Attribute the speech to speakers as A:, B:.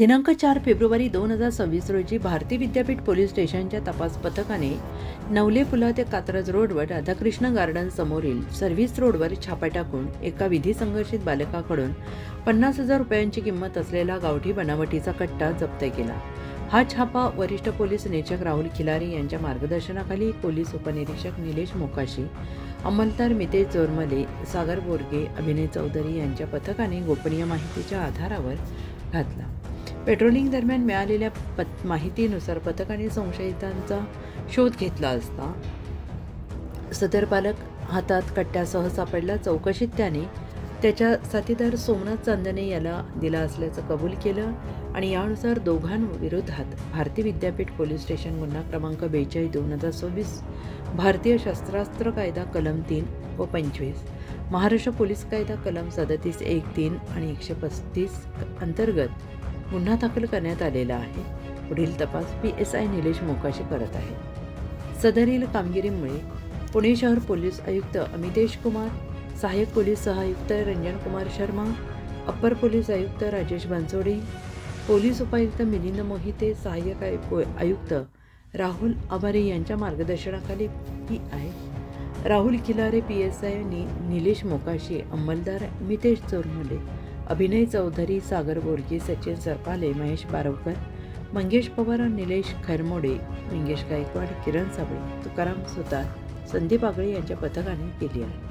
A: दिनांक 4 फेब्रुवारी 2026 रोजी भारती विद्यापीठ पोलीस स्टेशनच्या तपास पथकाने नवले पुला ते कात्रज रोडवर राधाकृष्ण गार्डन समोरील सर्व्हिस रोडवर छापा टाकून एका विधी संघर्षित बालकाकडून 50,000 रुपयांची किंमत असलेला गावठी बनावटीचा कट्टा जप्त केला। हा छापा वरिष्ठ पोलीस निरीक्षक राहुल खिलारी यांच्या मार्गदर्शनाखाली पोलीस उपनिरीक्षक निलेश मोकाशी, अंमलदार मितेश जोरमले, सागर बोरगे, अभिनय चौधरी यांच्या पथकाने गोपनीय माहितीच्या आधारावर घातला। पेट्रोलिंग दरम्यान मिळालेल्या माहितीनुसार पथकाने संशयितांचा शोध घेतला असता सदर बालक हातात कट्ट्यासह सापडला। चौकशीत त्याने त्याच्या साथीदार सोमनाथ चांदणे याला दिला असल्याचं कबूल केलं आणि यानुसार दोघांविरोधात भारती विद्यापीठ पोलीस स्टेशन गुन्हा क्रमांक 42/2026, भारतीय शस्त्रास्त्र कायदा कलम 3 व 25, महाराष्ट्र पोलीस कायदा कलम 37(1)(3) आणि 135 अंतर्गत गुन्हा दाखल करण्यात आलेला आहे। पुढील तपास PSI निलेश मोकाशी करत आहे। सदरील कामगिरीमुळे पुणे शहर पोलीस आयुक्त अमितेश कुमार, सहाय्यक पोलीस सहआयुक्त रंजन कुमार शर्मा, अप्पर पोलीस आयुक्त राजेश बनसोडे, पोलीस उपायुक्त मिलिंद मोहिते, सहाय्यक आयुक्त राहुल आभारे यांच्या मार्गदर्शनाखाली PI राहुल खिलारे, PSI निलेश मोकाशी, अंमलदार मितेश जोरमले, अभिनय चौधरी, सागर बोरगे, सचिन सरपाले, महेश बारवकर, मंगेश पवार, निलेश खैरमोडे, मंगेश गायकवाड, किरण साबळे, तुकाराम सुतार, संदीप आगळे यांच्या पथकाने केली आहे।